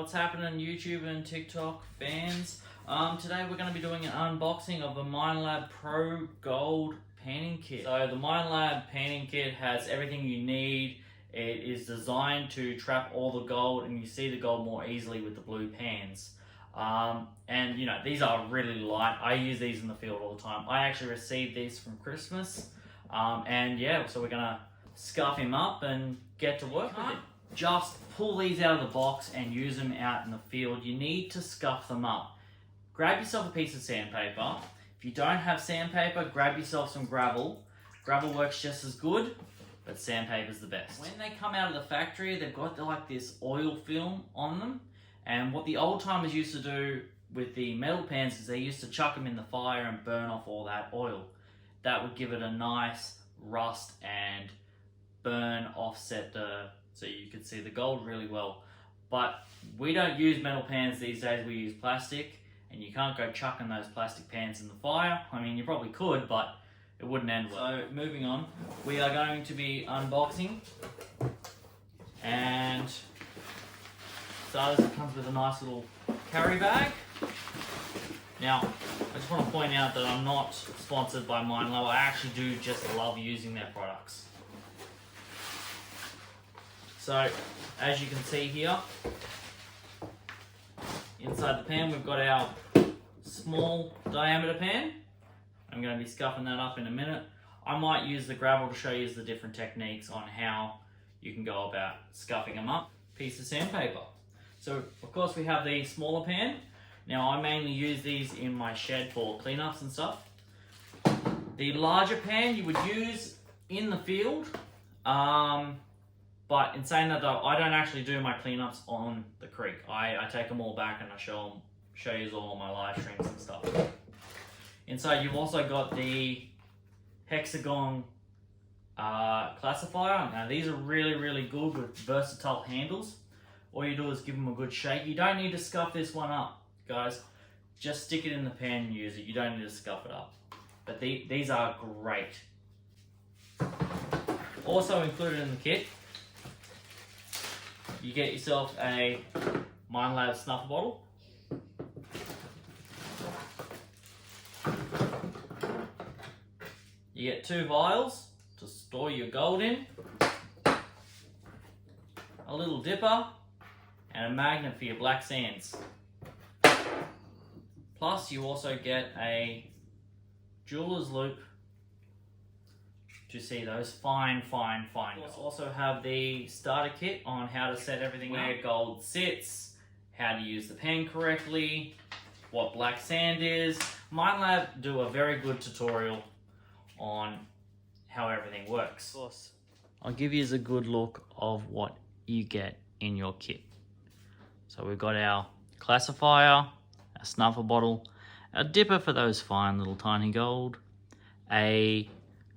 What's happening on YouTube and TikTok fans? Today we're going to be doing an unboxing of the Minelab Pro Gold painting kit. So the Minelab painting kit has everything you need. It is designed to trap all the gold, and you see the gold more easily with the blue pans. And you know, these are really light. I use these in the field all the time. I actually received these from Christmas. And yeah, so we're going to scuff him up and get to work with it. Just pull these out of the box and use them out in the field. You need to scuff them up. Grab yourself a piece of sandpaper. If you don't have sandpaper, grab yourself some gravel. Gravel works just as good, but sandpaper's the best. When they come out of the factory, they've got like this oil film on them. And what the old timers used to do with the metal pans is they used to chuck them in the fire and burn off all that oil. That would give it a nice rust and burn offset so you could see the gold really well. But we don't use metal pans these days, we use plastic, and you can't go chucking those plastic pans in the fire. I mean, you probably could, but it wouldn't end well. So moving on, we are going to be unboxing, and starters, it comes with a nice little carry bag. Now, I just want to point out that I'm not sponsored by Minelab. I actually do just love using their products. So, as you can see here, inside the pan we've got our small diameter pan. I'm going to be scuffing that up in a minute. I might use the gravel to show you the different techniques on how you can go about scuffing them up. Piece of sandpaper. So, of course, we have the smaller pan. Now, I mainly use these in my shed for cleanups and stuff. The larger pan you would use in the field. But in saying that though, I don't actually do my cleanups on the creek. I take them all back and I show you all my live streams and stuff. Inside you've also got the hexagon classifier. Now these are really good with versatile handles. All you do is give them a good shake. You don't need to scuff this one up, guys. Just stick it in the pan and use it. You don't need to scuff it up. But these are great. Also included in the kit, you get yourself a Minelab snuffer bottle. You get 2 vials to store your gold in, a little dipper, and a magnet for your black sands. Plus you also get a jeweler's loop to see those fine gold. You also have the starter kit on how to set everything up, where gold sits, how to use the pen correctly, what black sand is. Minelab do a very good tutorial on how everything works. Of course, I'll give you a good look of what you get in your kit. So we've got our classifier, a snuffer bottle, a dipper for those fine little tiny gold, a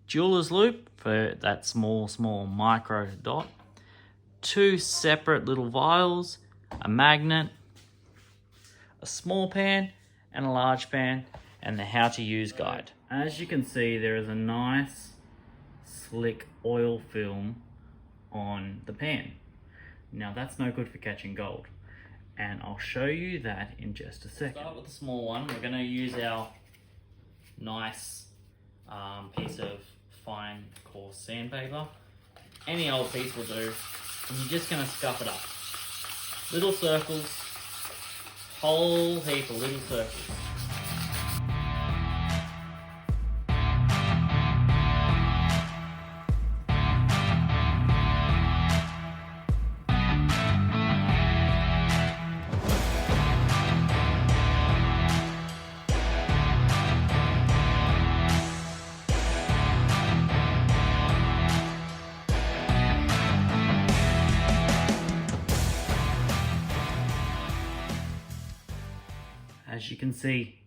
jeweler's loop for that small micro dot, 2 separate little vials, a magnet, a small pan and a large pan, and the how to use guide. As you can see, there is a nice slick oil film on the pan. Now that's no good for catching gold, and I'll show you that in just a second. Start with the small one. We're going to use our nice piece of fine coarse sandpaper. Any old piece will do, and you're just going to scuff it up. Little circles, whole heap of little circles. As you can see,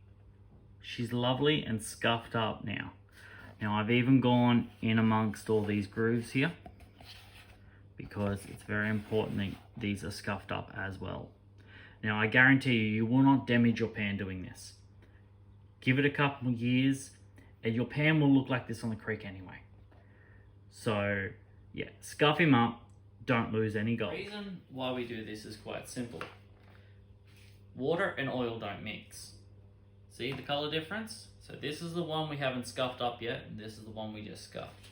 she's lovely and scuffed up now. Now I've even gone in amongst all these grooves here because it's very important that these are scuffed up as well. Now I guarantee you will not damage your pan doing this. Give it a couple of years and your pan will look like this on the creek anyway. So yeah, scuff him up, don't lose any gold. The reason why we do this is quite simple. water and oil don't mix. See the color difference? So this is the one we haven't scuffed up yet, and this is the one we just scuffed.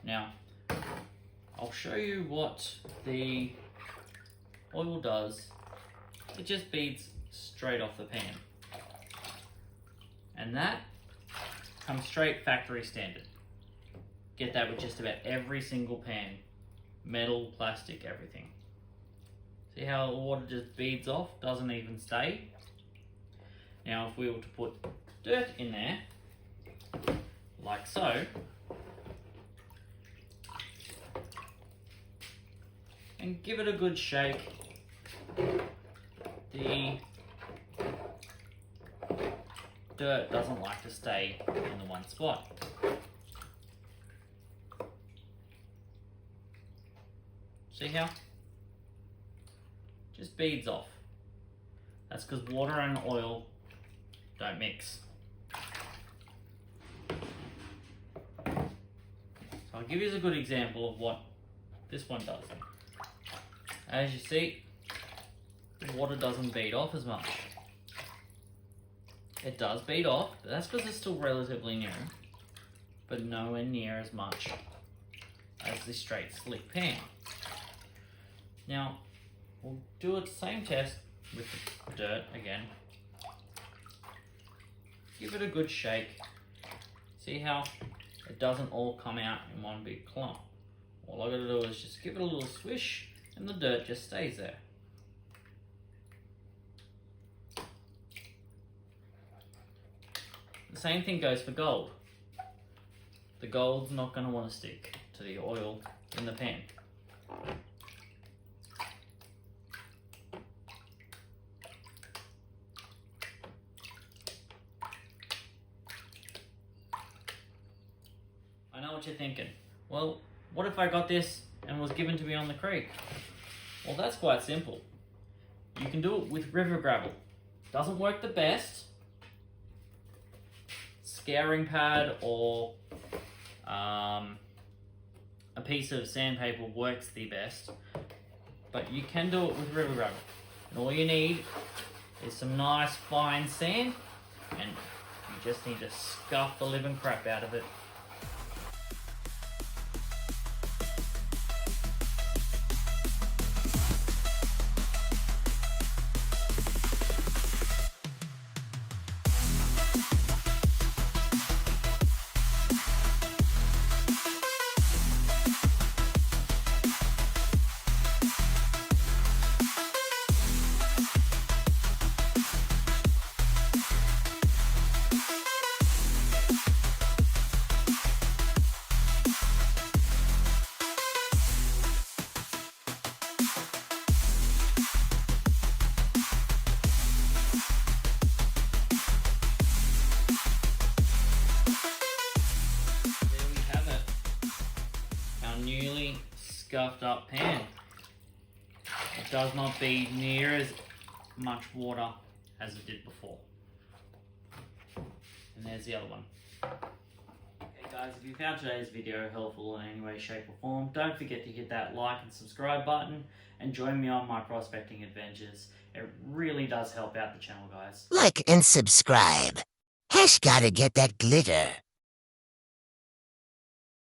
Now, I'll show you what the oil does. It just beads straight off the pan. And that comes straight factory standard. Get that with just about every single pan. Metal, plastic, everything. See how the water just beads off, doesn't even stay? Now if we were to put dirt in there, like so, and give it a good shake, the dirt doesn't like to stay in the one spot. See how? Just beads off. That's because water and oil don't mix. So I'll give you a good example of what this one does. As you see, the water doesn't bead off as much. It does bead off, but that's because it's still relatively new, but nowhere near as much as the straight slick pan. Now, we'll do the same test with the dirt again. Give it a good shake. See how it doesn't all come out in one big clump. All I gotta do is just give it a little swish and the dirt just stays there. The same thing goes for gold. The gold's not gonna want to stick to the oil in the pan. I know what you're thinking. Well, what if I got this and was given to me on the creek? Well, that's quite simple. You can do it with river gravel. Doesn't work the best. Scouring pad or a piece of sandpaper works the best. But you can do it with river gravel. And all you need is some nice fine sand, and you just need to scuff the living crap out of it. Newly scuffed up pan. It does not bead near as much water as it did before. And there's the other one. Okay guys, if you found today's video helpful in any way, shape or form, don't forget to hit that like and subscribe button and join me on my prospecting adventures. It really does help out the channel, guys. Like and subscribe. Hash gotta get that glitter.